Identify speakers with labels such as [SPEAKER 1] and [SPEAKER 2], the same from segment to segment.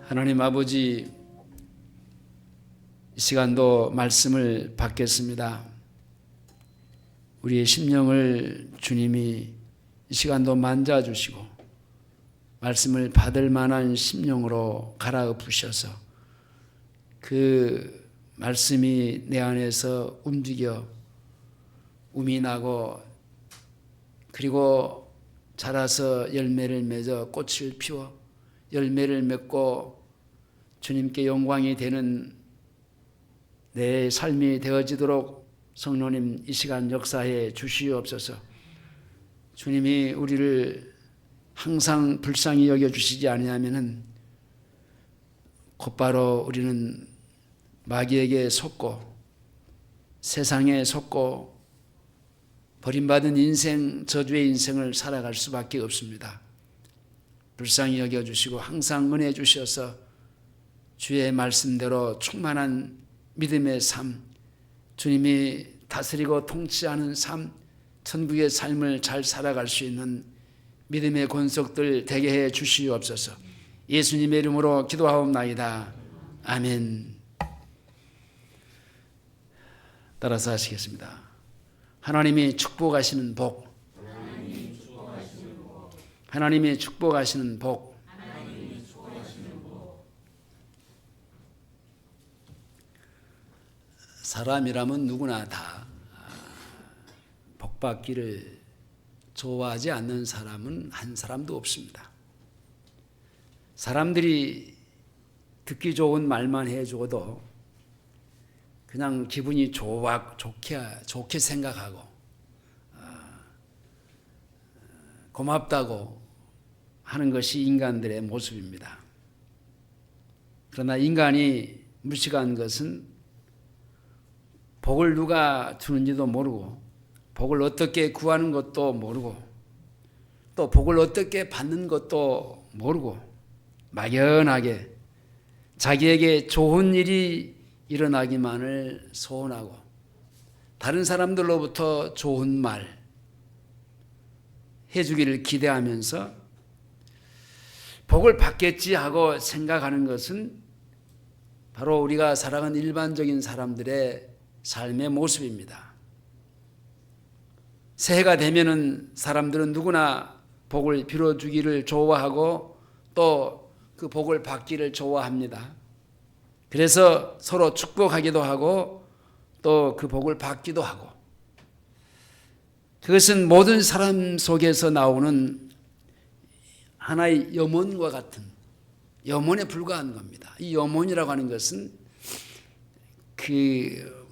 [SPEAKER 1] 하나님 아버지, 이 시간도 말씀을 받겠습니다. 우리의 심령을 주님이 이 시간도 만져주시고 말씀을 받을 만한 심령으로 갈아엎으셔서 그 말씀이 내 안에서 움직여 움이 나고 그리고 자라서 열매를 맺어 꽃을 피워 열매를 맺고 주님께 영광이 되는 내 삶이 되어지도록 성령님 이 시간 역사해 주시옵소서. 주님이 우리를 항상 불쌍히 여겨주시지 아니하면은 곧바로 우리는 마귀에게 속고 세상에 속고 버림받은 인생, 저주의 인생을 살아갈 수밖에 없습니다. 불쌍히 여겨주시고 항상 은혜 주셔서 주의 말씀대로 충만한 믿음의 삶, 주님이 다스리고 통치하는 삶, 천국의 삶을 잘 살아갈 수 있는 믿음의 권속들 되게 해 주시옵소서. 예수님의 이름으로 기도하옵나이다. 아멘. 따라서 하시겠습니다. 하나님이 축복하시는 복, 하나님이 축복하시는 복. 사람이라면 누구나 다 복받기를 좋아하지 않는 사람은 한 사람도 없습니다. 사람들이 듣기 좋은 말만 해주고도 그냥 기분이 좋게 생각하고 고맙다고 하는 것이 인간들의 모습입니다. 그러나 인간이 무식한 것은 복을 누가 주는지도 모르고 복을 어떻게 구하는 것도 모르고 또 복을 어떻게 받는 것도 모르고 막연하게 자기에게 좋은 일이 일어나기만을 소원하고 다른 사람들로부터 좋은 말 해주기를 기대하면서 복을 받겠지 하고 생각하는 것은 바로 우리가 살아가는 일반적인 사람들의 삶의 모습입니다. 새해가 되면은 사람들은 누구나 복을 빌어주기를 좋아하고 또 그 복을 받기를 좋아합니다. 그래서 서로 축복하기도 하고 또 그 복을 받기도 하고 그것은 모든 사람 속에서 나오는 하나의 염원과 같은 염원에 불과한 겁니다. 이 염원이라고 하는 것은 그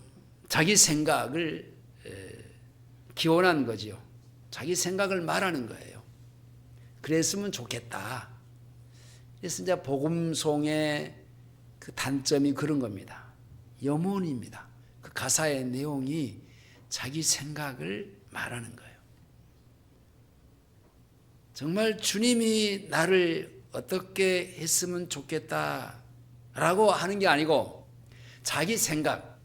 [SPEAKER 1] 자기 생각을 기원한 거지요. 자기 생각을 말하는 거예요. 그랬으면 좋겠다. 그래서 이제 복음송의 그 단점이 그런 겁니다. 염원입니다. 그 가사의 내용이 자기 생각을 말하는 거예요. 정말 주님이 나를 어떻게 했으면 좋겠다라고 하는 게 아니고 자기 생각,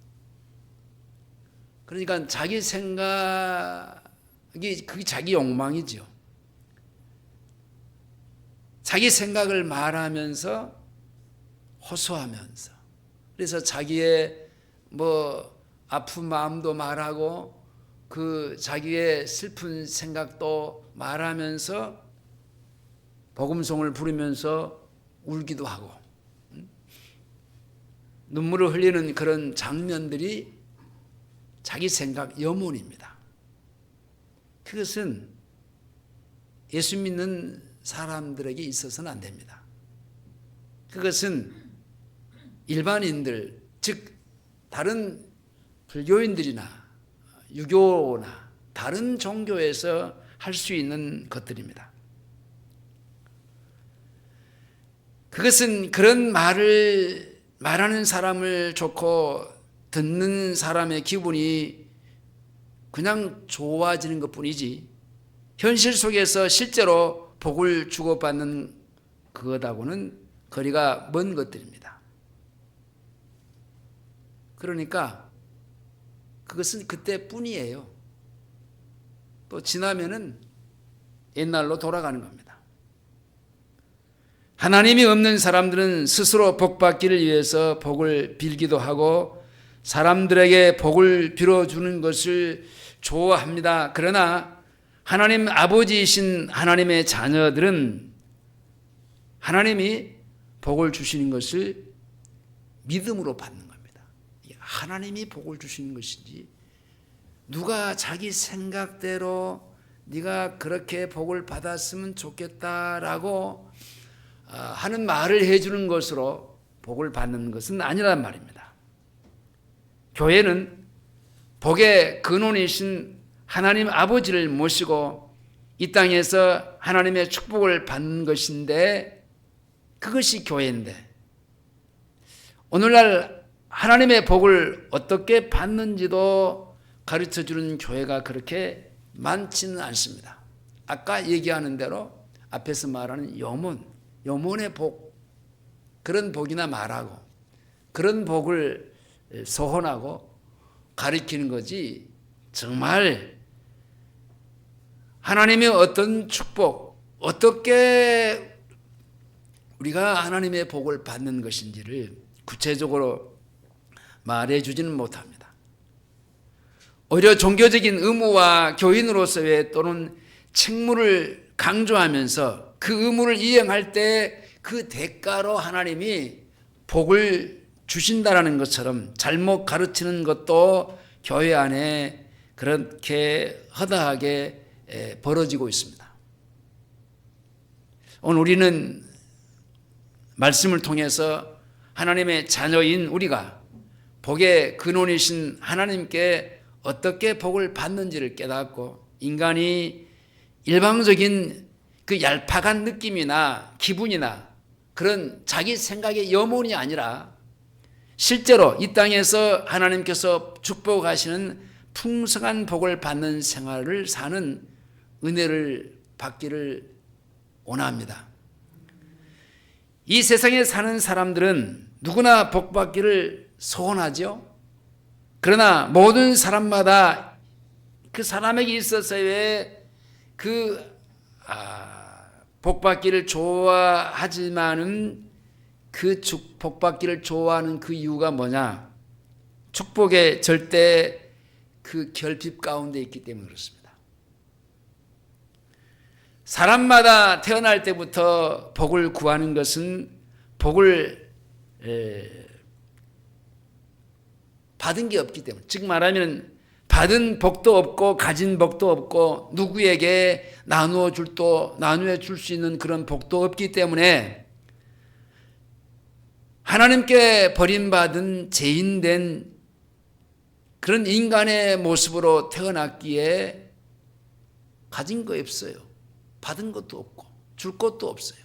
[SPEAKER 1] 그러니까 자기 생각이 그게 자기 욕망이죠. 자기 생각을 말하면서 호소하면서 그래서 자기의 아픈 마음도 말하고 그 자기의 슬픈 생각도 말하면서 복음송을 부르면서 울기도 하고 눈물을 흘리는 그런 장면들이 자기 생각 염원입니다. 그것은 예수 믿는 사람들에게 있어서는 안 됩니다. 그것은 일반인들, 즉 다른 불교인들이나 유교나 다른 종교에서 할 수 있는 것들입니다. 그것은 그런 말을 말하는 사람을 좋고 듣는 사람의 기분이 그냥 좋아지는 것뿐이지 현실 속에서 실제로 복을 주고받는 그것하고는 거리가 먼 것들입니다. 그러니까 그것은 그때뿐이에요. 또 지나면은 옛날로 돌아가는 겁니다. 하나님이 없는 사람들은 스스로 복받기를 위해서 복을 빌기도 하고 사람들에게 복을 빌어주는 것을 좋아합니다. 그러나 하나님 아버지이신 하나님의 자녀들은 하나님이 복을 주시는 것을 믿음으로 받는 겁니다. 하나님이 복을 주시는 것인지 누가 자기 생각대로 네가 그렇게 복을 받았으면 좋겠다라고 하는 말을 해주는 것으로 복을 받는 것은 아니란 말입니다. 교회는 복의 근원이신 하나님 아버지를 모시고 이 땅에서 하나님의 축복을 받는 것인데 그것이 교회인데 오늘날 하나님의 복을 어떻게 받는지도 가르쳐주는 교회가 그렇게 많지는 않습니다. 아까 얘기하는 대로 앞에서 말하는 요몬의 복, 그런 복이나 말하고 그런 복을 소원하고 가리키는 거지 정말 하나님의 어떤 축복, 어떻게 우리가 하나님의 복을 받는 것인지를 구체적으로 말해주지는 못합니다. 오히려 종교적인 의무와 교인으로서의 또는 책무를 강조하면서 그 의무를 이행할 때 그 대가로 하나님이 복을 주신다라는 것처럼 잘못 가르치는 것도 교회 안에 그렇게 허다하게 벌어지고 있습니다. 오늘 우리는 말씀을 통해서 하나님의 자녀인 우리가 복의 근원이신 하나님께 어떻게 복을 받는지를 깨닫고 인간이 일방적인 그 얄팍한 느낌이나 기분이나 그런 자기 생각의 염원이 아니라 실제로 이 땅에서 하나님께서 축복하시는 풍성한 복을 받는 생활을 사는 은혜를 받기를 원합니다. 이 세상에 사는 사람들은 누구나 복 받기를 소원하죠. 그러나 모든 사람마다 그 사람에게 있어서의 복 받기를 좋아하지만은 그 복 받기를 좋아하는 그 이유가 뭐냐? 축복의 절대 그 결핍 가운데 있기 때문에 그렇습니다. 사람마다 태어날 때부터 복을 구하는 것은 복을 받은 게 없기 때문에, 즉 말하면 받은 복도 없고 가진 복도 없고 누구에게 나누어 줄 수 있는 그런 복도 없기 때문에 하나님께 버림받은 죄인된 그런 인간의 모습으로 태어났기에 가진 거 없어요. 받은 것도 없고 줄 것도 없어요.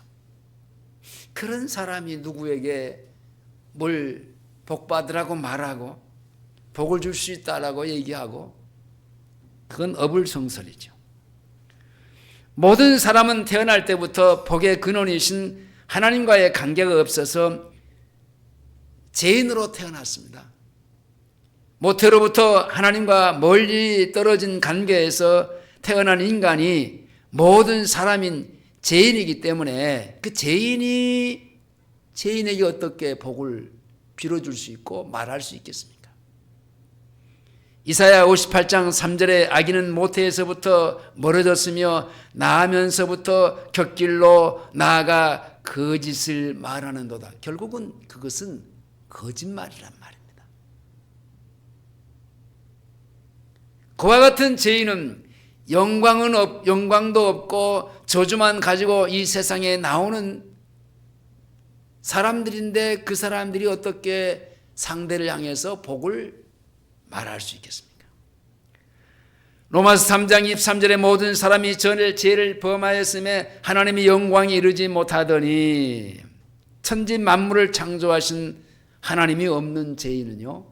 [SPEAKER 1] 그런 사람이 누구에게 뭘 복받으라고 말하고 복을 줄 수 있다라고 얘기하고 그건 어불성설이죠. 모든 사람은 태어날 때부터 복의 근원이신 하나님과의 관계가 없어서 죄인으로 태어났습니다. 모태로부터 하나님과 멀리 떨어진 관계에서 태어난 인간이 모든 사람인 죄인이기 때문에 그 죄인에게 어떻게 복을 빌어줄 수 있고 말할 수 있겠습니까? 이사야 58장 3절에 아기는 모태에서부터 멀어졌으며 낳으면서부터 곁길로 나아가 거짓을 말하는도다. 결국은 그것은 거짓말이란 말입니다. 그와 같은 죄인은 영광도 없고 저주만 가지고 이 세상에 나오는 사람들인데 그 사람들이 어떻게 상대를 향해서 복을 말할 수 있겠습니까? 로마서 3장 23절에 모든 사람이 죄를 범하였음에 하나님의 영광이 이르지 못하더니 천지 만물을 창조하신 하나님이 없는 죄인은요,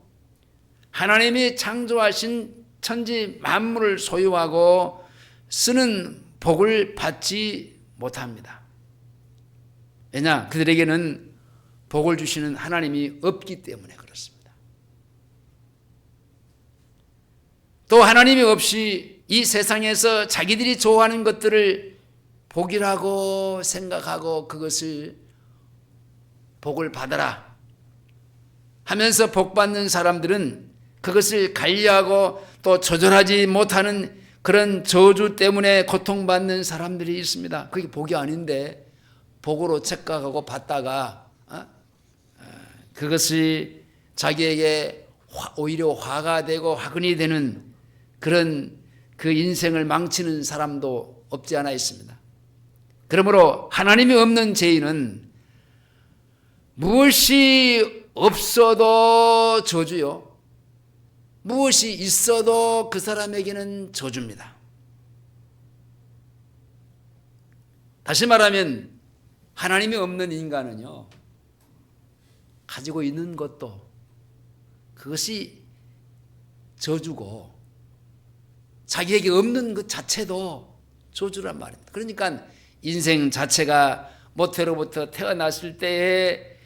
[SPEAKER 1] 하나님이 창조하신 천지 만물을 소유하고 쓰는 복을 받지 못합니다. 왜냐? 그들에게는 복을 주시는 하나님이 없기 때문에 그렇습니다. 또 하나님이 없이 이 세상에서 자기들이 좋아하는 것들을 복이라고 생각하고 그것을 복을 받아라 하면서 복 받는 사람들은 그것을 관리하고 또 조절하지 못하는 그런 저주 때문에 고통받는 사람들이 있습니다. 그게 복이 아닌데 복으로 착각하고 받다가 그것이 자기에게 오히려 화가 되고 화근이 되는 그런 그 인생을 망치는 사람도 없지 않아 있습니다. 그러므로 하나님이 없는 죄인은 무엇이 없어도 저주요, 무엇이 있어도 그 사람에게는 저주입니다. 다시 말하면 하나님이 없는 인간은요, 가지고 있는 것도 그것이 저주고 자기에게 없는 것 자체도 저주란 말입니다. 그러니까 인생 자체가 모태로부터 태어났을 때에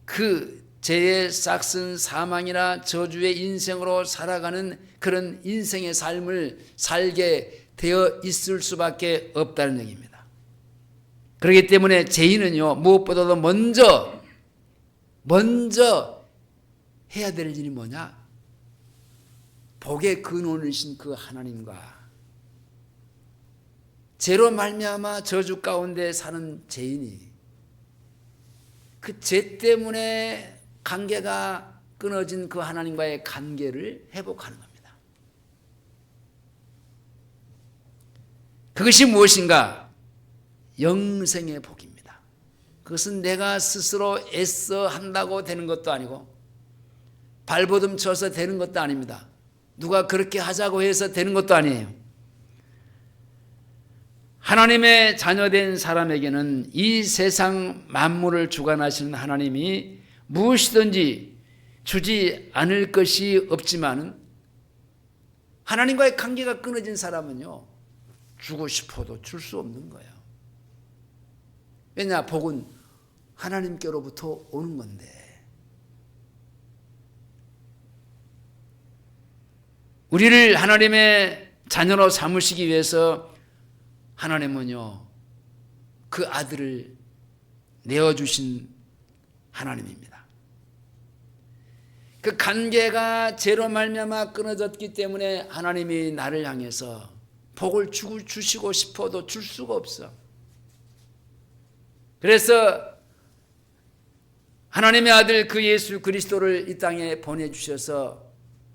[SPEAKER 1] 그 죄의 싹슨 사망이나 저주의 인생으로 살아가는 그런 인생의 삶을 살게 되어 있을 수밖에 없다는 얘기입니다. 그렇기 때문에 죄인은요, 무엇보다도 먼저 해야 될 일이 뭐냐? 복의 근원이신 그 하나님과 죄로 말미암아 저주 가운데 사는 죄인이 그 죄 때문에 관계가 끊어진 그 하나님과의 관계를 회복하는 겁니다. 그것이 무엇인가? 영생의 복입니다. 그것은 내가 스스로 애써 한다고 되는 것도 아니고 발버둥 쳐서 되는 것도 아닙니다. 누가 그렇게 하자고 해서 되는 것도 아니에요. 하나님의 자녀된 사람에게는 이 세상 만물을 주관하시는 하나님이 무엇이든지 주지 않을 것이 없지만 하나님과의 관계가 끊어진 사람은요, 주고 싶어도 줄 수 없는 거예요. 왜냐? 복은 하나님께로부터 오는 건데. 우리를 하나님의 자녀로 삼으시기 위해서 하나님은요, 그 아들을 내어주신 하나님입니다. 그 관계가 죄로 말미암아 끊어졌기 때문에 하나님이 나를 향해서 복을 주시고 싶어도 줄 수가 없어. 그래서 하나님의 아들 그 예수 그리스도를 이 땅에 보내주셔서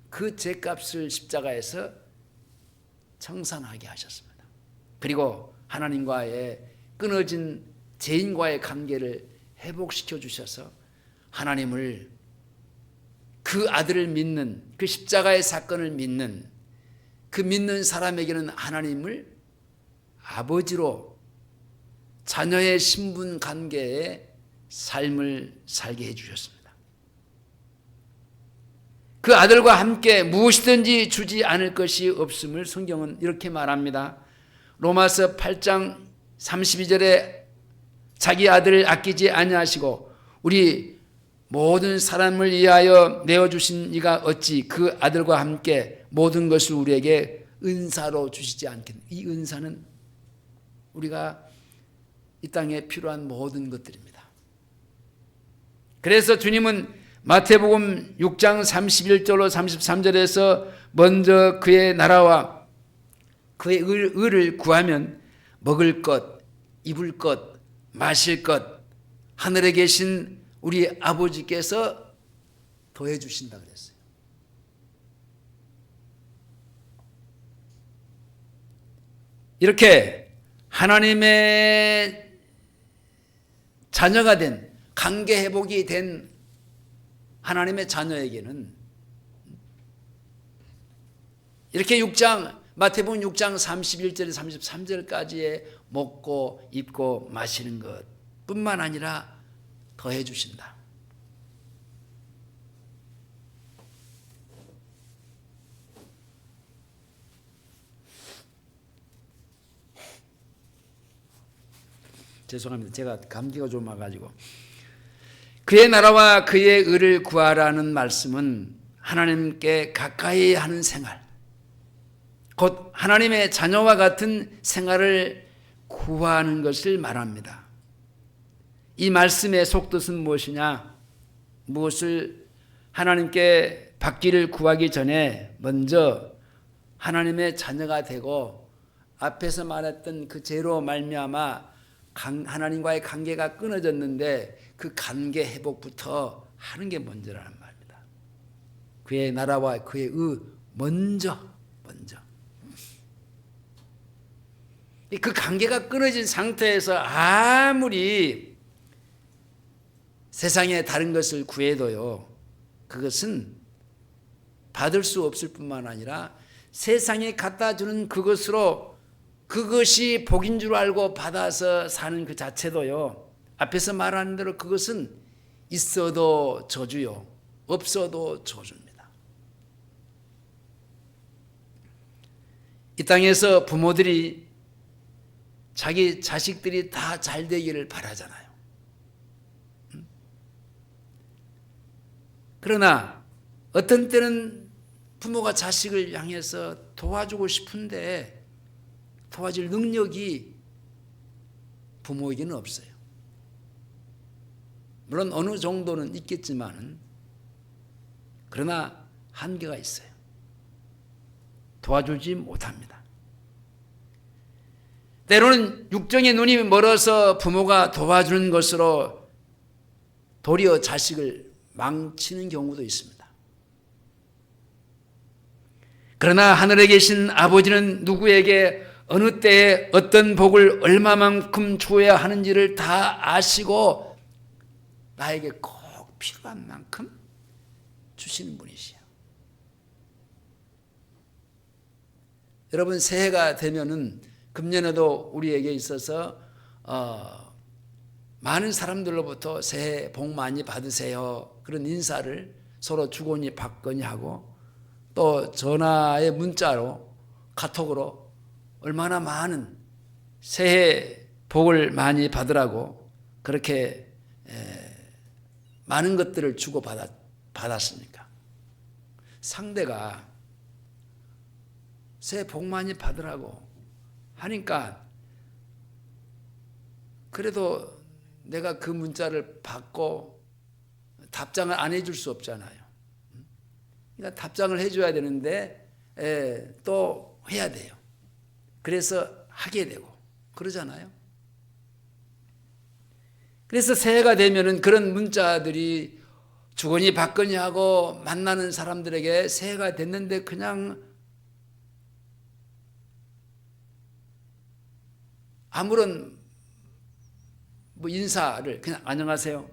[SPEAKER 1] 그 죄값을 십자가에서 청산하게 하셨습니다. 그리고 하나님과의 끊어진 죄인과의 관계를 회복시켜 주셔서 하나님을, 그 아들을 믿는, 그 십자가의 사건을 믿는 그 믿는 사람에게는 하나님을 아버지로 자녀의 신분 관계의 삶을 살게 해주셨습니다. 그 아들과 함께 무엇이든지 주지 않을 것이 없음을 성경은 이렇게 말합니다. 로마서 8장 32절에 자기 아들을 아끼지 아니하시고 우리 모든 사람을 위하여 내어주신 이가 어찌 그 아들과 함께 모든 것을 우리에게 은사로 주시지 않겠느냐. 이 은사는 우리가 이 땅에 필요한 모든 것들입니다. 그래서 주님은 마태복음 6장 31절로 33절에서 먼저 그의 나라와 그의 의를 구하면 먹을 것, 입을 것, 마실 것 하늘에 계신 우리 아버지께서 더해 주신다 그랬어요. 이렇게 하나님의 자녀가 된, 관계 회복이 된 하나님의 자녀에게는 이렇게 마태복음 6장 31절에서 33절까지의 먹고 입고 마시는 것 뿐만 아니라 더해 주신다. 죄송합니다. 제가 감기가 좀 와가지고. 그의 나라와 그의 의를 구하라는 말씀은 하나님께 가까이 하는 생활, 곧 하나님의 자녀와 같은 생활을 구하는 것을 말합니다. 이 말씀의 속뜻은 무엇이냐? 무엇을 하나님께 받기를 구하기 전에 먼저 하나님의 자녀가 되고 앞에서 말했던 그 죄로 말미암아 하나님과의 관계가 끊어졌는데 그 관계 회복부터 하는 게 먼저라는 말입니다. 그의 나라와 그의 먼저 그 관계가 끊어진 상태에서 아무리 세상에 다른 것을 구해도요, 그것은 받을 수 없을 뿐만 아니라 세상에 갖다 주는 그것으로 그것이 복인 줄 알고 받아서 사는 그 자체도요, 앞에서 말하는 대로 그것은 있어도 저주요, 없어도 저주입니다. 이 땅에서 부모들이 자기 자식들이 다 잘 되기를 바라잖아요. 그러나 어떤 때는 부모가 자식을 향해서 도와주고 싶은데 도와줄 능력이 부모에게는 없어요. 물론 어느 정도는 있겠지만 그러나 한계가 있어요. 도와주지 못합니다. 때로는 육정의 눈이 멀어서 부모가 도와주는 것으로 도리어 자식을 망치는 경우도 있습니다. 그러나 하늘에 계신 아버지는 누구에게 어느 때에 어떤 복을 얼마만큼 주어야 하는지를 다 아시고 나에게 꼭 필요한 만큼 주시는 분이시요. 여러분, 새해가 되면은 금년에도 우리에게 있어서 많은 사람들로부터 새해 복 많이 받으세요, 그런 인사를 서로 주거니 받거니 하고, 또 전화의 문자로 카톡으로 얼마나 많은 새해 복을 많이 받으라고 그렇게 많은 것들을 주고 받았습니까? 상대가 새해 복 많이 받으라고 하니까 그래도 내가 그 문자를 받고 답장을 안 해줄 수 없잖아요. 그러니까 답장을 해줘야 되는데 또 해야 돼요. 그래서 하게 되고 그러잖아요. 그래서 새해가 되면은 그런 문자들이 주거니 받거니 하고 만나는 사람들에게 새해가 됐는데 그냥 아무런 인사를 그냥 안녕하세요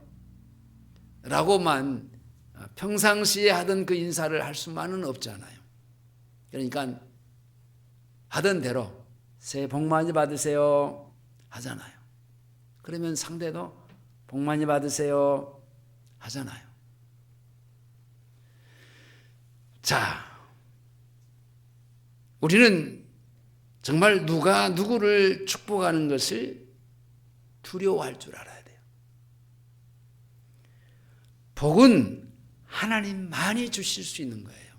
[SPEAKER 1] 라고만 평상시에 하던 그 인사를 할 수만은 없잖아요. 그러니까 하던 대로 새해 복 많이 받으세요 하잖아요. 그러면 상대도 복 많이 받으세요 하잖아요. 자, 우리는 정말 누가 누구를 축복하는 것을 두려워할 줄 알아야 돼요. 복은 하나님만이 주실 수 있는 거예요.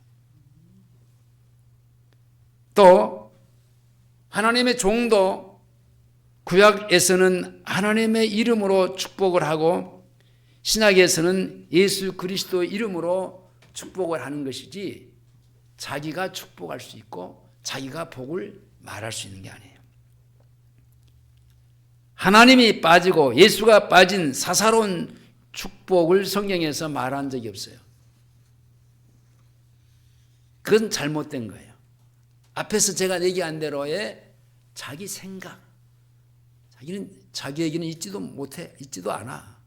[SPEAKER 1] 또 하나님의 종도 구약에서는 하나님의 이름으로 축복을 하고 신약에서는 예수 그리스도 이름으로 축복을 하는 것이지 자기가 축복할 수 있고 자기가 복을 말할 수 있는 게 아니에요. 하나님이 빠지고 예수가 빠진 사사로운 축복을 성경에서 말한 적이 없어요. 그건 잘못된 거예요. 앞에서 제가 얘기한 대로의 자기 생각, 자기는 자기에게는 있지도 못해, 있지도 않아,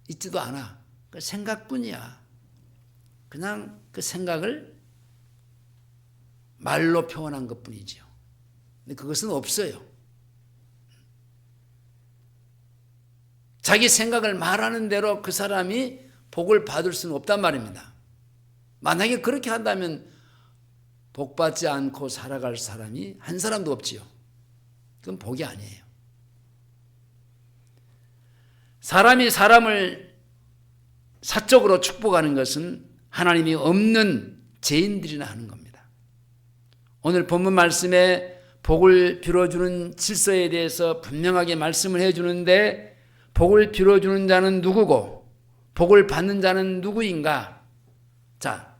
[SPEAKER 1] 있지도 않아. 그 생각뿐이야. 그냥 그 생각을 말로 표현한 것뿐이지요. 근데 그것은 없어요. 자기 생각을 말하는 대로 그 사람이 복을 받을 수는 없단 말입니다. 만약에 그렇게 한다면 복받지 않고 살아갈 사람이 한 사람도 없지요. 그건 복이 아니에요. 사람이 사람을 사적으로 축복하는 것은 하나님이 없는 죄인들이나 하는 겁니다. 오늘 본문 말씀에 복을 빌어주는 질서에 대해서 분명하게 말씀을 해주는데 복을 빌어주는 자는 누구고 복을 받는 자는 누구인가? 자,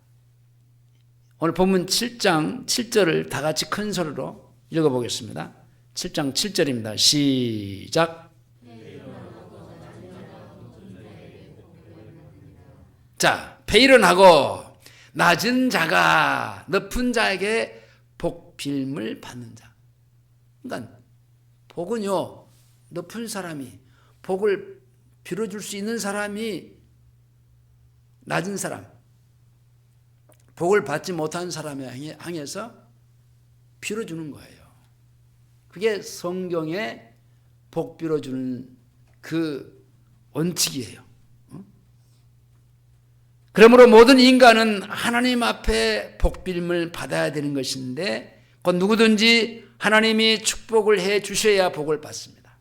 [SPEAKER 1] 오늘 본문 7장 7절을 다 같이 큰 소리로 읽어보겠습니다. 7장 7절입니다. 시작. 자, 배일은하고 낮은 자가 높은 자에게 복빌을 받는 자. 그러니까 복은요, 높은 사람이 복을 빌어줄 수 있는 사람이 낮은 사람, 복을 받지 못한 사람에 향해서 빌어주는 거예요. 그게 성경에 복 빌어주는 그 원칙이에요. 그러므로 모든 인간은 하나님 앞에 복빌을 받아야 되는 것인데 곧 누구든지 하나님이 축복을 해 주셔야 복을 받습니다.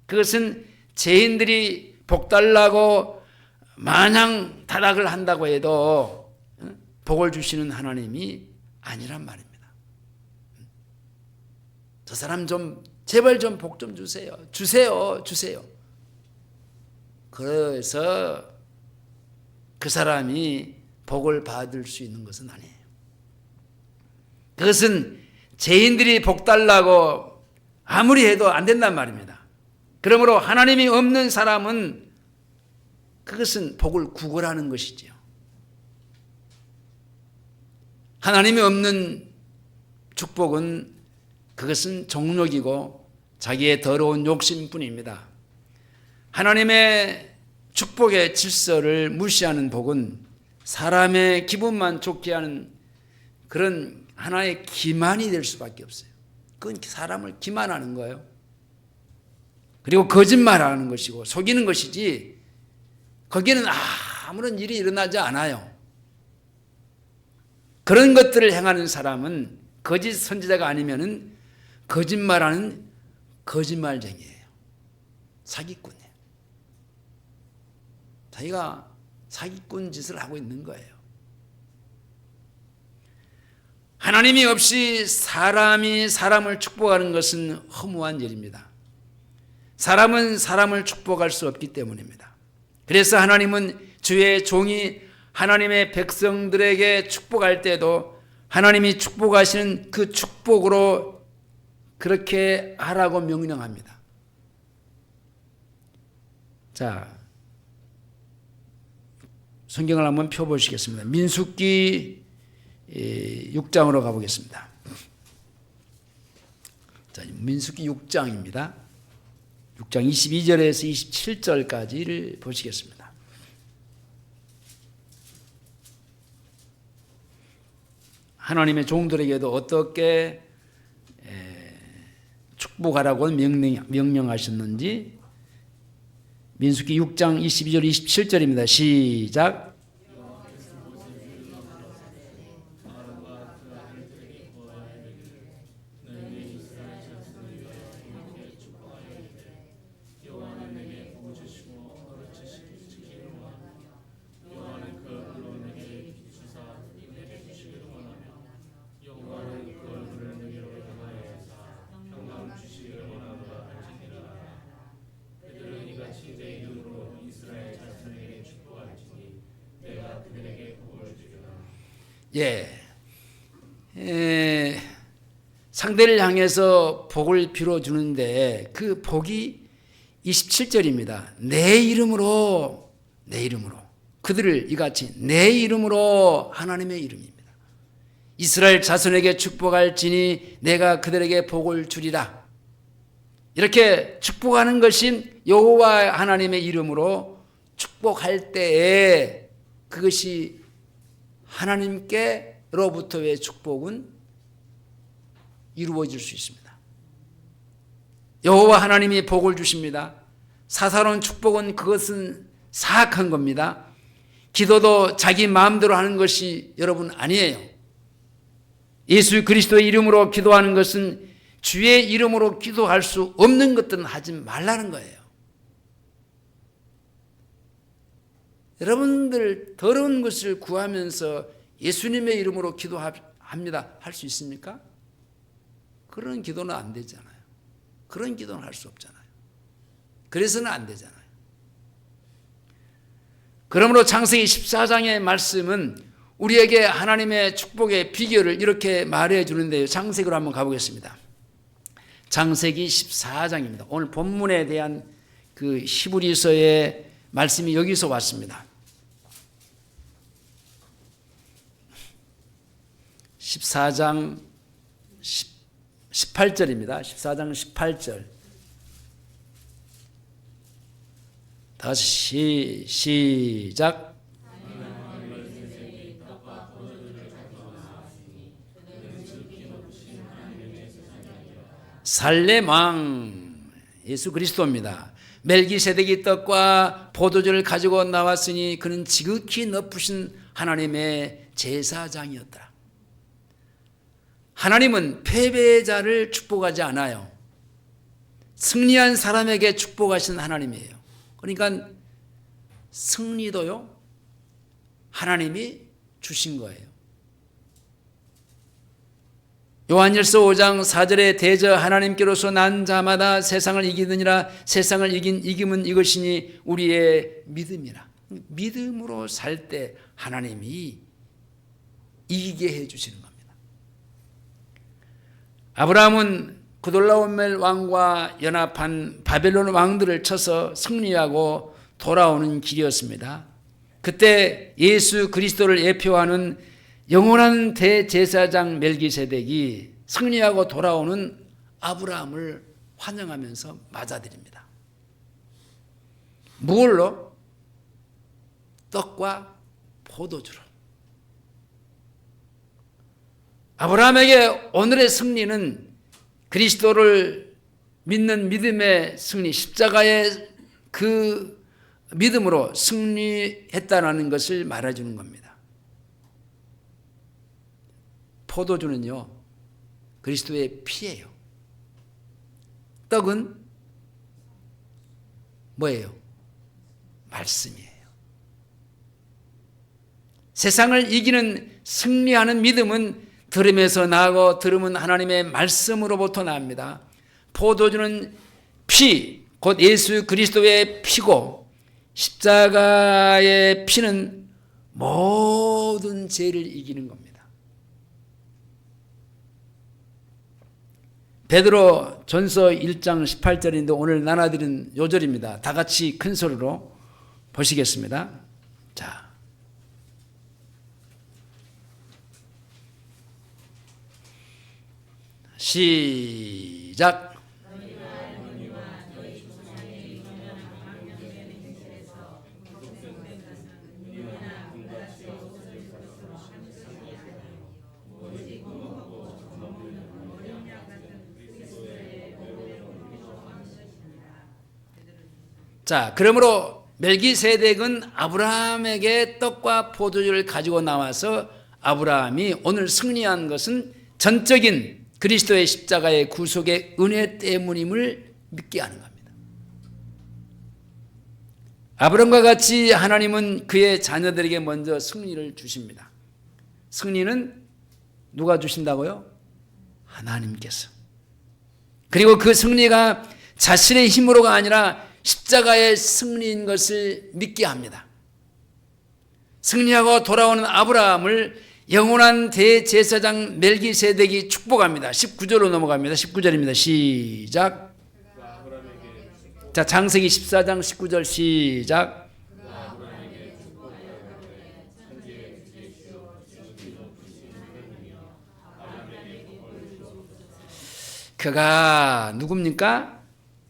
[SPEAKER 1] 그것은 죄인들이 복 달라고 마냥 타락을 한다고 해도 복을 주시는 하나님이 아니란 말입니다. 저 사람 좀 제발 좀 복 좀 주세요. 주세요. 그래서 그 사람이 복을 받을 수 있는 것은 아니에요. 그것은 죄인들이 복 달라고 아무리 해도 안 된단 말입니다. 그러므로 하나님이 없는 사람은 그것은 복을 구걸하는 것이지요. 하나님이 없는 축복은 그것은 정욕이고 자기의 더러운 욕심뿐입니다. 하나님의 축복의 질서를 무시하는 복은 사람의 기분만 좋게 하는 그런 하나의 기만이 될 수밖에 없어요. 그건 사람을 기만하는 거예요. 그리고 거짓말하는 것이고 속이는 것이지 거기에는 아무런 일이 일어나지 않아요. 그런 것들을 행하는 사람은 거짓 선지자가 아니면은 거짓말하는 거짓말쟁이에요. 사기꾼이에요. 자기가 사기꾼 짓을 하고 있는 거예요. 하나님이 없이 사람이 사람을 축복하는 것은 허무한 일입니다. 사람은 사람을 축복할 수 없기 때문입니다. 그래서 하나님은 주의 종이 하나님의 백성들에게 축복할 때도 하나님이 축복하시는 그 축복으로 그렇게 하라고 명령합니다. 자, 성경을 한번 펴보시겠습니다. 민수기 6장으로 가보겠습니다. 자, 민수기 6장입니다. 6장 22절에서 27절까지를 보시겠습니다. 하나님의 종들에게도 어떻게 축복하라고 명령하셨는지 민수기 6장 22절 27절입니다. 시작. 상대를 향해서 복을 빌어주는데 그 복이 27절입니다. 내 이름으로 그들을 이같이 내 이름으로 하나님의 이름입니다. 이스라엘 자손에게 축복할지니 내가 그들에게 복을 주리라. 이렇게 축복하는 것인 여호와 하나님의 이름으로 축복할 때에 그것이 하나님께로부터의 축복은 이루어질 수 있습니다. 여호와 하나님이 복을 주십니다. 사사로운 축복은 그것은 사악한 겁니다. 기도도 자기 마음대로 하는 것이 여러분 아니에요. 예수 그리스도의 이름으로 기도하는 것은 주의 이름으로 기도할 수 없는 것들은 하지 말라는 거예요. 여러분들 더러운 것을 구하면서 예수님의 이름으로 기도합니다. 할 수 있습니까? 그런 기도는 안 되잖아요. 그런 기도는 할 수 없잖아요. 그래서는 안 되잖아요. 그러므로 창세기 14장의 말씀은 우리에게 하나님의 축복의 비결을 이렇게 말해 주는데요. 창세기로 한번 가보겠습니다. 창세기 14장입니다. 오늘 본문에 대한 그 히브리서의 말씀이 여기서 왔습니다. 14장 18절입니다. 14장 18절. 다시 시작. 살렘 왕 예수 그리스도입니다. 멜기세덱이 떡과 포도주를 가지고 나왔으니 그는 지극히 높으신 하나님의 제사장이었다. 하나님은 패배자를 축복하지 않아요. 승리한 사람에게 축복하신 하나님이에요. 그러니까 승리도요, 하나님이 주신 거예요. 요한일서 5장 4절에 대저 하나님께로서 난 자마다 세상을 이기느니라. 세상을 이김은 이것이니 우리의 믿음이라. 믿음으로 살 때 하나님이 이기게 해주시는 겁니다. 아브라함은 구돌라오멜 왕과 연합한 바벨론 왕들을 쳐서 승리하고 돌아오는 길이었습니다. 그때 예수 그리스도를 예표하는 영원한 대제사장 멜기세덱이 승리하고 돌아오는 아브라함을 환영하면서 맞아들입니다. 무엇로? 떡과 포도주로. 아브라함에게 오늘의 승리는 그리스도를 믿는 믿음의 승리, 십자가의 그 믿음으로 승리했다는 것을 말해주는 겁니다. 포도주는요, 그리스도의 피예요. 떡은 뭐예요? 말씀이에요. 세상을 이기는 승리하는 믿음은 들음에서 나고 들음은 하나님의 말씀으로부터 나옵니다. 포도주는 피, 곧 예수 그리스도의 피고 십자가의 피는 모든 죄를 이기는 겁니다. 베드로 전서 1장 18절인데 오늘 나눠드린 요절입니다. 다 같이 큰 소리로 보시겠습니다. 자, 시작. 자, 그러므로 멜기세덱은 아브라함에게 떡과 포도주를 가지고 나와서 아브라함이 오늘 승리한 것은 전적인 그리스도의 십자가의 구속의 은혜 때문임을 믿게 하는 겁니다. 아브라함과 같이 하나님은 그의 자녀들에게 먼저 승리를 주십니다. 승리는 누가 주신다고요? 하나님께서. 그리고 그 승리가 자신의 힘으로가 아니라 십자가의 승리인 것을 믿게 합니다. 승리하고 돌아오는 아브라함을 영원한 대제사장 멜기세덱이 축복합니다. 19절로 넘어갑니다. 19절입니다. 시작. 자, 창세기 14장 19절 시작. 그가 누굽니까?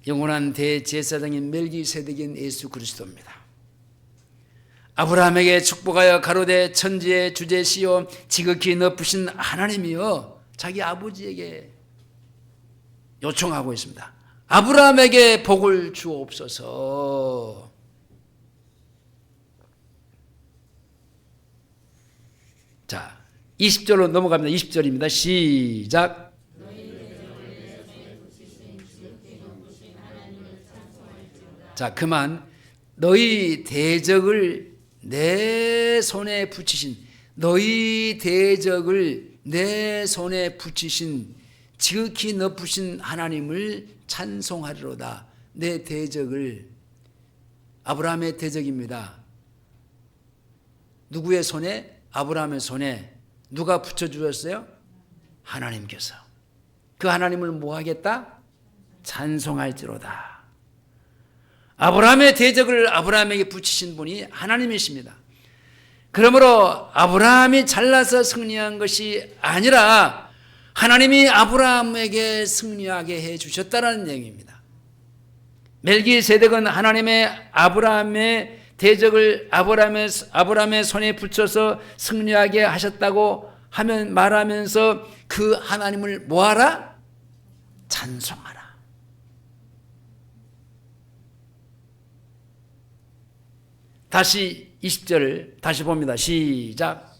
[SPEAKER 1] 영원한 대제사장인 멜기세덱인 예수 그리스도입니다. 아브라함에게 축복하여 가로되 천지의 주제시요 지극히 높으신 하나님이여, 자기 아버지에게 요청하고 있습니다. 아브라함에게 복을 주옵소서. 자, 20절로 넘어갑니다. 20절입니다. 시작. 자, 그만 너희 대적을 내 손에 붙이신, 너희 대적을 내 손에 붙이신 지극히 높으신 하나님을 찬송하리로다. 내 대적을, 아브라함의 대적입니다. 누구의 손에? 아브라함의 손에. 누가 붙여주었어요? 하나님께서. 그 하나님을 뭐 하겠다? 찬송할지로다. 아브라함의 대적을 아브라함에게 붙이신 분이 하나님이십니다. 그러므로 아브라함이 잘나서 승리한 것이 아니라 하나님이 아브라함에게 승리하게 해 주셨다는 얘기입니다. 멜기세덱은 하나님의 아브라함의 대적을 아브라함의 손에 붙여서 승리하게 하셨다고 말하면서 그 하나님을 뭐하라? 찬송하라. 다시 20절 다시 봅니다. 시작.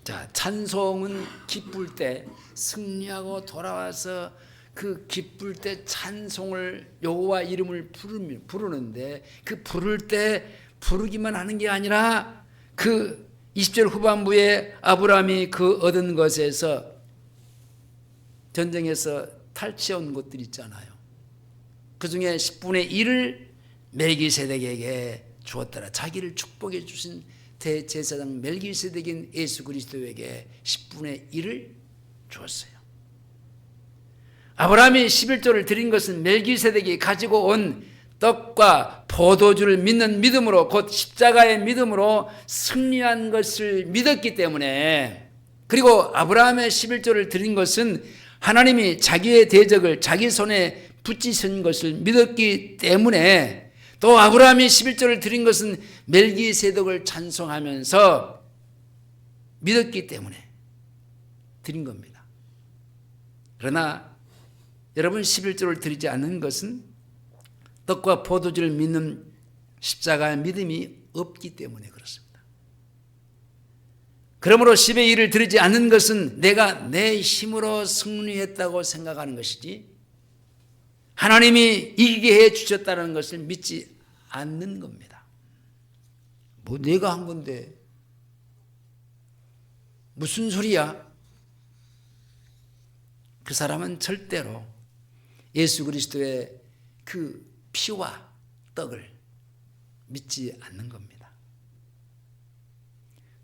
[SPEAKER 1] 자, 찬송은 기쁠 때 승리하고 돌아와서 그 기쁠 때 찬송을 여호와 이름을 부르는데 그 부를 때 부르기만 하는 게 아니라 그 20절 후반부에 아브라함이 그 얻은 것에서 전쟁에서 탈취한 것들 있잖아요. 그 중에 10분의 1을 멜기세덱에게 주었더라. 자기를 축복해 주신 대제사장 멜기세덱인 예수 그리스도에게 10분의 1을 주었어요. 아브라함이 11조를 드린 것은 멜기세덱이 가지고 온 떡과 포도주를 믿는 믿음으로, 곧 십자가의 믿음으로 승리한 것을 믿었기 때문에, 그리고 아브라함의 11조를 드린 것은 하나님이 자기의 대적을 자기 손에 붙이신 것을 믿었기 때문에, 또 아브라함이 11조를 드린 것은 멜기세덱을 찬송하면서 믿었기 때문에 드린 겁니다. 그러나 여러분, 11조를 드리지 않는 것은 떡과 포도주를 믿는 십자가의 믿음이 없기 때문에 그렇습니다. 그러므로 10의 1을 드리지 않는 것은 내가 내 힘으로 승리했다고 생각하는 것이지, 하나님이 이기게 해 주셨다는 것을 믿지 않는 겁니다. 뭐 내가 한 건데 무슨 소리야? 그 사람은 절대로 예수 그리스도의 그 피와 떡을 믿지 않는 겁니다.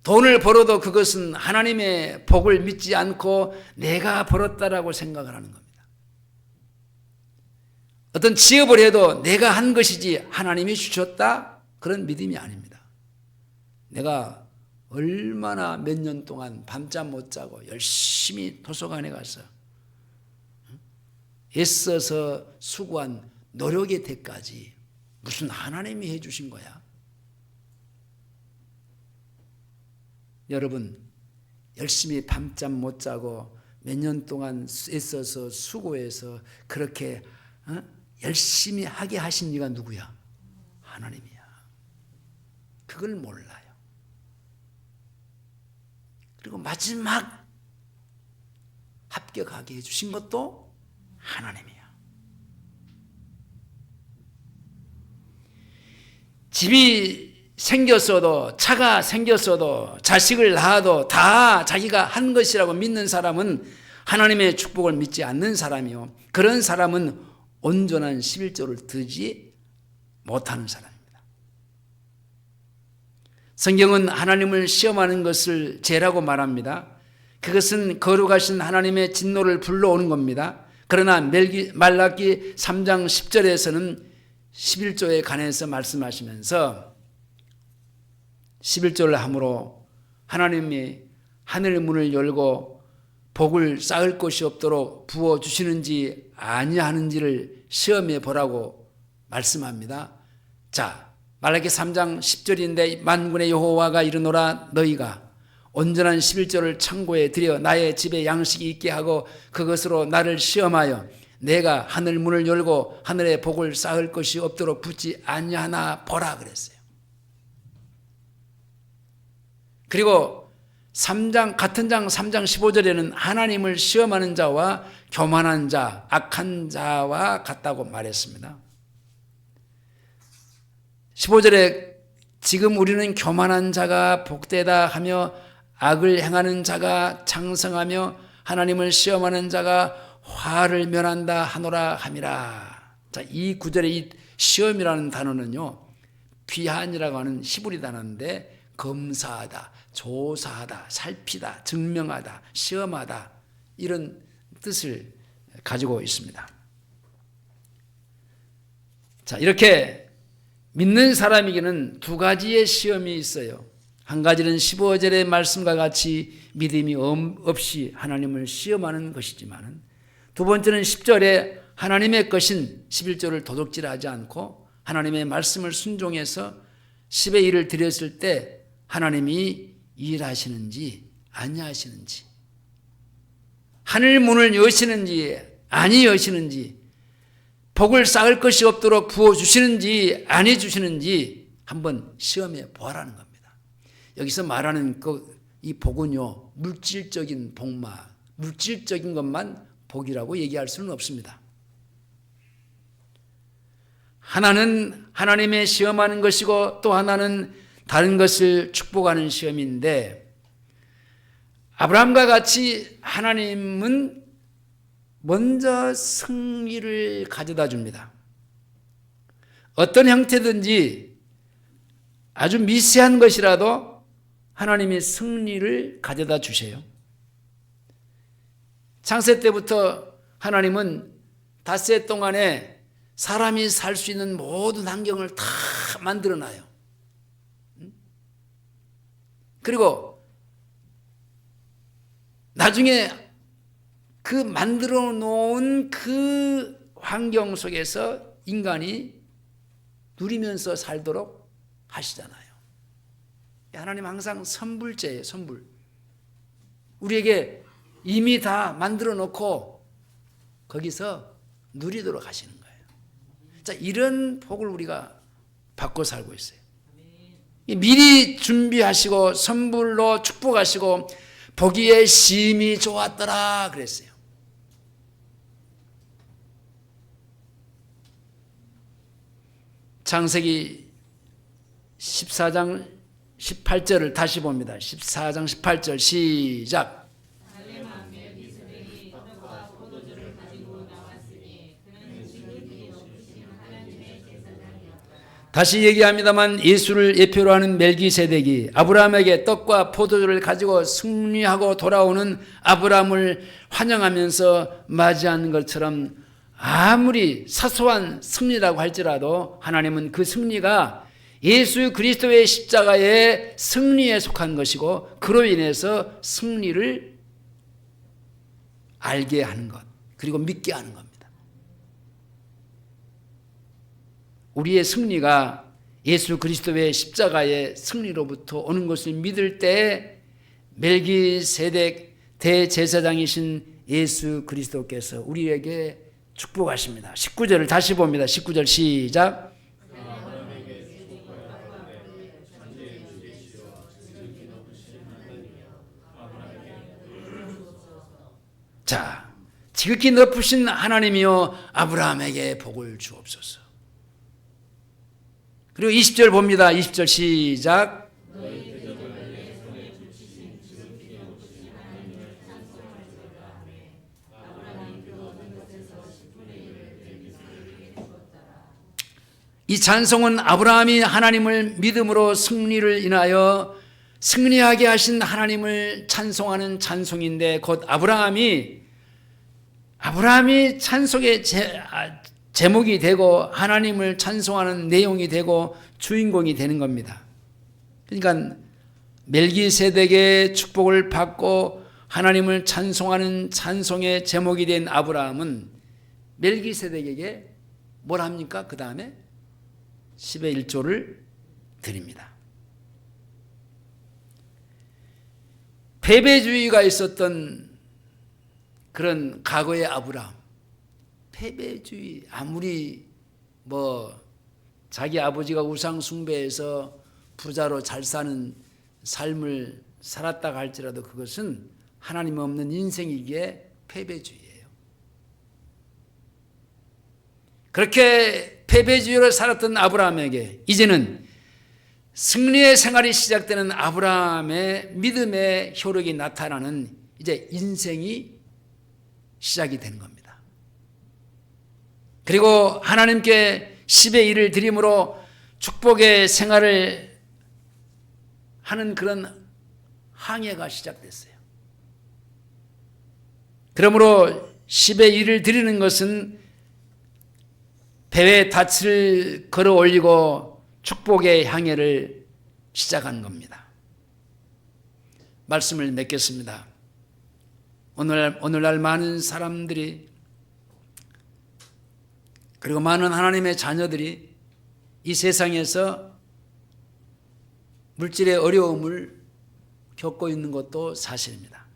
[SPEAKER 1] 돈을 벌어도 그것은 하나님의 복을 믿지 않고 내가 벌었다라고 생각을 하는 겁니다. 어떤 취업을 해도 내가 한 것이지 하나님이 주셨다? 그런 믿음이 아닙니다. 내가 얼마나 몇 년 동안 밤잠 못 자고 열심히 도서관에 가서 애써서 수고한 노력의 대가지 무슨 하나님이 해주신 거야? 여러분, 열심히 밤잠 못 자고 몇 년 동안 애써서 수고해서 그렇게 열심히 하게 하신 이가 누구야? 하나님이야. 그걸 몰라요. 그리고 마지막 합격하게 해주신 것도 하나님이야. 집이 생겼어도, 차가 생겼어도, 자식을 낳아도 다 자기가 한 것이라고 믿는 사람은 하나님의 축복을 믿지 않는 사람이요, 그런 사람은 온전한 11조를 드리지 못하는 사람입니다. 성경은 하나님을 시험하는 것을 죄라고 말합니다. 그것은 거룩하신 하나님의 진노를 불러오는 겁니다. 그러나 말라기 3장 10절에서는 11조에 관해서 말씀하시면서 11조를 함으로 하나님이 하늘 문을 열고 복을 쌓을 곳이 없도록 부어주시는지 아니하는지를 시험해 보라고 말씀합니다. 자, 말라기 3장 10절인데 만군의 여호와가 이르노라, 너희가 온전한 11조를 창고에 들여 나의 집에 양식이 있게 하고 그것으로 나를 시험하여 내가 하늘 문을 열고 하늘에 복을 쌓을 것이 없도록 붙지 아니하나 보라 그랬어요. 그리고 3장 같은 장 3장 15절에는 하나님을 시험하는 자와 교만한 자, 악한 자와 같다고 말했습니다. 15절에 지금 우리는 교만한 자가 복되다 하며 악을 행하는 자가 창성하며 하나님을 시험하는 자가 화를 면한다 하노라 함이라. 자, 이 구절의 이 시험이라는 단어는요, 귀한이라고 하는 히브리 단어인데 검사하다, 조사하다, 살피다, 증명하다, 시험하다 이런 뜻을 가지고 있습니다. 자, 이렇게 믿는 사람에게는 두 가지의 시험이 있어요. 한 가지는 15절의 말씀과 같이 믿음이 없이 하나님을 시험하는 것이지만, 두 번째는 10절에 하나님의 것인 11조를 도둑질하지 않고 하나님의 말씀을 순종해서 10의 1을 드렸을 때 하나님이 일하시는지 아니하시는지, 하늘 문을 여시는지 아니 여시는지, 복을 쌓을 것이 없도록 부어주시는지 아니 주시는지 한번 시험해 보아라는 겁니다. 여기서 말하는 이 복은요, 물질적인 복만, 물질적인 것만 복이라고 얘기할 수는 없습니다. 하나는 하나님의 시험하는 것이고 또 하나는 다른 것을 축복하는 시험인데, 아브라함과 같이 하나님은 먼저 승리를 가져다 줍니다. 어떤 형태든지 아주 미세한 것이라도 하나님이 승리를 가져다 주세요. 창세 때부터 하나님은 닷새 동안에 사람이 살 수 있는 모든 환경을 다 만들어 놔요. 그리고 나중에 그 만들어 놓은 그 환경 속에서 인간이 누리면서 살도록 하시잖아요. 하나님 항상 선불제예요, 선불. 우리에게 이미 다 만들어 놓고 거기서 누리도록 하시는 거예요. 자, 이런 복을 우리가 받고 살고 있어요. 미리 준비하시고 선불로 축복하시고 보기에 심히 좋았더라 그랬어요. 창세기 14장 18절을 다시 봅니다. 14장 18절 시작. 다시 얘기합니다만 예수를 예표로 하는 멜기세덱이 아브라함에게 떡과 포도주를 가지고 승리하고 돌아오는 아브라함을 환영하면서 맞이하는 것처럼 아무리 사소한 승리라고 할지라도 하나님은 그 승리가 예수 그리스도의 십자가의 승리에 속한 것이고, 그로 인해서 승리를 알게 하는 것, 그리고 믿게 하는 겁니다. 우리의 승리가 예수 그리스도의 십자가의 승리로부터 오는 것을 믿을 때 멜기세덱 대제사장이신 예수 그리스도께서 우리에게 축복하십니다. 19절을 다시 봅니다. 19절 시작. 자, 지극히 높으신 하나님이여 아브라함에게 복을 주옵소서. 그리고 20절 봅니다. 20절 시작. 이 찬송은 아브라함이 하나님을 믿음으로 승리를 인하여 승리하게 하신 하나님을 찬송하는 찬송인데, 곧 아브라함이 찬송의 제목이 되고 하나님을 찬송하는 내용이 되고 주인공이 되는 겁니다. 그러니까 멜기세덱의 축복을 받고 하나님을 찬송하는 찬송의 제목이 된 아브라함은 멜기세덱에게 뭘 합니까? 그 다음에 10의 1조를 드립니다. 패배주의가 있었던 그런 과거의 아브라함, 패배주의, 아무리 자기 아버지가 우상 숭배해서 부자로 잘 사는 삶을 살았다고 할지라도 그것은 하나님 없는 인생이기에 패배주의예요. 그렇게 패배주의로 살았던 아브라함에게 이제는 승리의 생활이 시작되는 아브라함의 믿음의 효력이 나타나는 이제 인생이 시작이 되는 겁니다. 그리고 하나님께 10의 1을 드림으로 축복의 생활을 하는 그런 항해가 시작됐어요. 그러므로 10의 1을 드리는 것은 배에 닻을 걸어 올리고 축복의 항해를 시작한 겁니다. 말씀을 맺겠습니다. 오늘날 많은 사람들이 그리고 많은 하나님의 자녀들이 이 세상에서 물질의 어려움을 겪고 있는 것도 사실입니다.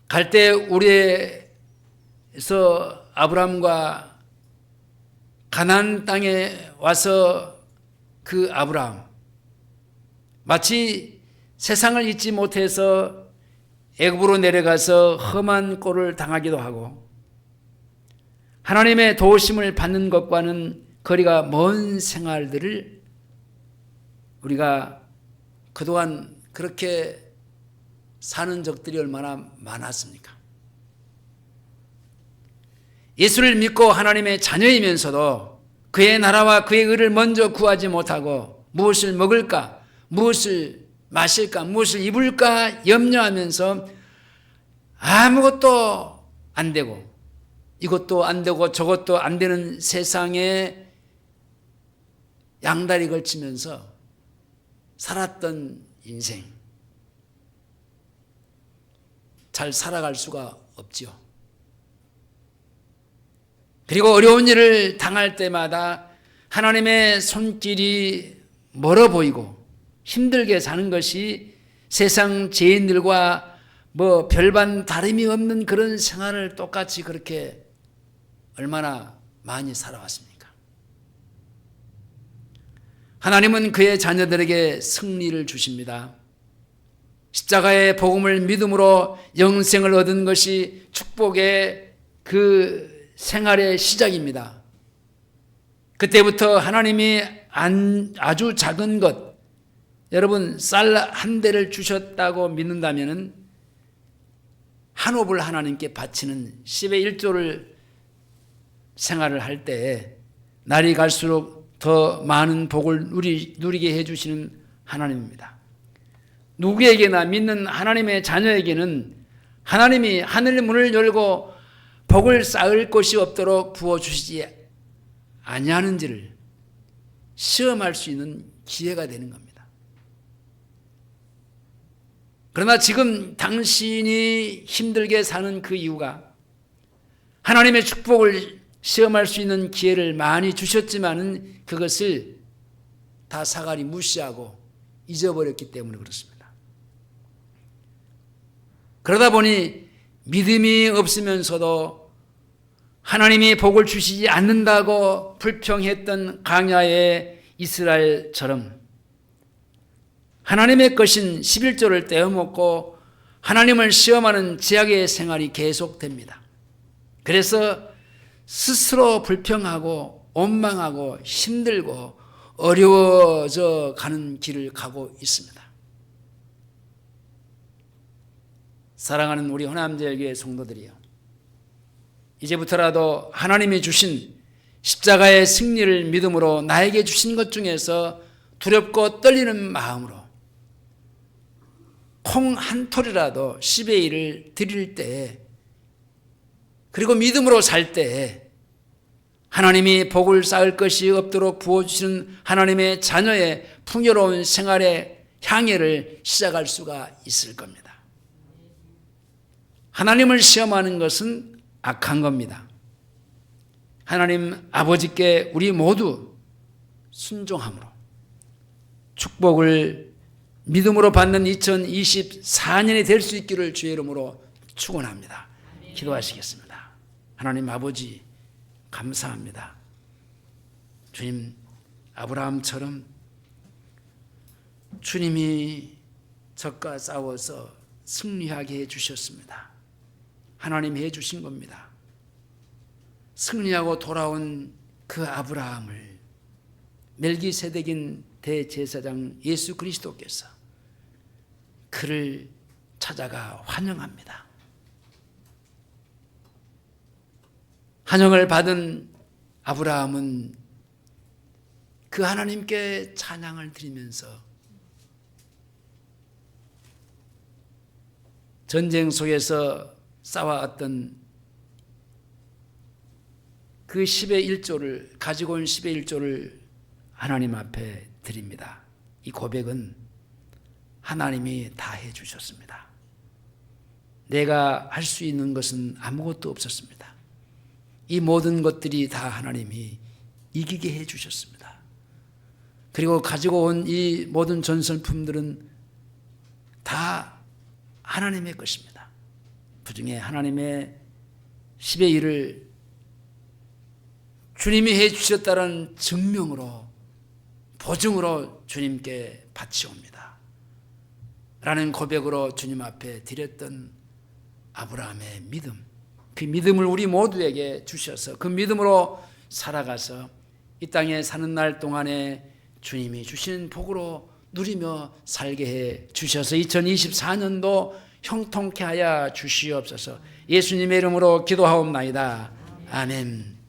[SPEAKER 1] 갈대 우리에서 아브라함과 가나안 땅에 와서 그 아브라함 마치 세상을 잊지 못해서 애굽으로 내려가서 험한 꼴을 당하기도 하고 하나님의 도우심을 받는 것과는 거리가 먼 생활들을 우리가 그동안 그렇게 사는 적들이 얼마나 많았습니까? 예수를 믿고 하나님의 자녀이면서도 그의 나라와 그의 의를 먼저 구하지 못하고 무엇을 먹을까, 무엇을 마실까, 무엇을 입을까 염려하면서 아무것도 안 되고 이것도 안 되고 저것도 안 되는 세상에 양다리 걸치면서 살았던 인생, 잘 살아갈 수가 없지요. 그리고 어려운 일을 당할 때마다 하나님의 손길이 멀어 보이고 힘들게 사는 것이 세상 죄인들과 별반 다름이 없는 그런 생활을 똑같이 그렇게 얼마나 많이 살아왔습니까? 하나님은 그의 자녀들에게 승리를 주십니다. 십자가의 복음을 믿음으로 영생을 얻은 것이 축복의 그 생활의 시작입니다. 그때부터 하나님이 아주 작은 것, 여러분 쌀 한 대를 주셨다고 믿는다면 한 옵을 하나님께 바치는 10의 1조를 생활을 할 때 날이 갈수록 더 많은 복을 누리게 해주시는 하나님입니다. 누구에게나 믿는 하나님의 자녀에게는 하나님이 하늘 문을 열고 복을 쌓을 곳이 없도록 부어주시지 아니하는지를 시험할 수 있는 기회가 되는 겁니다. 그러나 지금 당신이 힘들게 사는 그 이유가 하나님의 축복을 시험할 수 있는 기회를 많이 주셨지만은 그것을 다 사가리 무시하고 잊어버렸기 때문에 그렇습니다. 그러다 보니 믿음이 없으면서도 하나님이 복을 주시지 않는다고 불평했던 광야의 이스라엘처럼 하나님의 것인 11조를 떼어먹고 하나님을 시험하는 죄악의 생활이 계속됩니다. 그래서 스스로 불평하고 원망하고 힘들고 어려워져 가는 길을 가고 있습니다. 사랑하는 우리 호남제일교회 성도들이요, 이제부터라도 하나님이 주신 십자가의 승리를 믿음으로 나에게 주신 것 중에서 두렵고 떨리는 마음으로 콩 한 톨이라도 10의 1을 드릴 때, 그리고 믿음으로 살 때 하나님이 복을 쌓을 것이 없도록 부어주시는 하나님의 자녀의 풍요로운 생활의 향해를 시작할 수가 있을 겁니다. 하나님을 시험하는 것은 악한 겁니다. 하나님 아버지께 우리 모두 순종함으로 축복을 믿음으로 받는 2024년이 될 수 있기를 주의 이름으로 축원합니다. 기도하시겠습니다. 하나님 아버지 감사합니다. 주님, 아브라함처럼 주님이 적과 싸워서 승리하게 해주셨습니다. 하나님이 해주신 겁니다. 승리하고 돌아온 그 아브라함을 멜기세덱인 대제사장 예수 그리스도께서 그를 찾아가 환영합니다. 환영을 받은 아브라함은 그 하나님께 찬양을 드리면서 전쟁 속에서 싸워왔던 그 10의 1조를 가지고 온 10의 1조를 하나님 앞에 드립니다. 이 고백은 하나님이 다 해주셨습니다. 내가 할 수 있는 것은 아무것도 없었습니다. 이 모든 것들이 다 하나님이 이기게 해주셨습니다. 그리고 가지고 온 이 모든 전설품들은 다 하나님의 것입니다. 그중에 하나님의 10의 1을 주님이 해주셨다는 증명으로, 보증으로 주님께 바치옵니다. 라는 고백으로 주님 앞에 드렸던 아브라함의 믿음, 그 믿음을 우리 모두에게 주셔서 그 믿음으로 살아가서 이 땅에 사는 날 동안에 주님이 주신 복으로 누리며 살게 해 주셔서 2024년도 형통케 하여 주시옵소서. 예수님의 이름으로 기도하옵나이다. 아멘.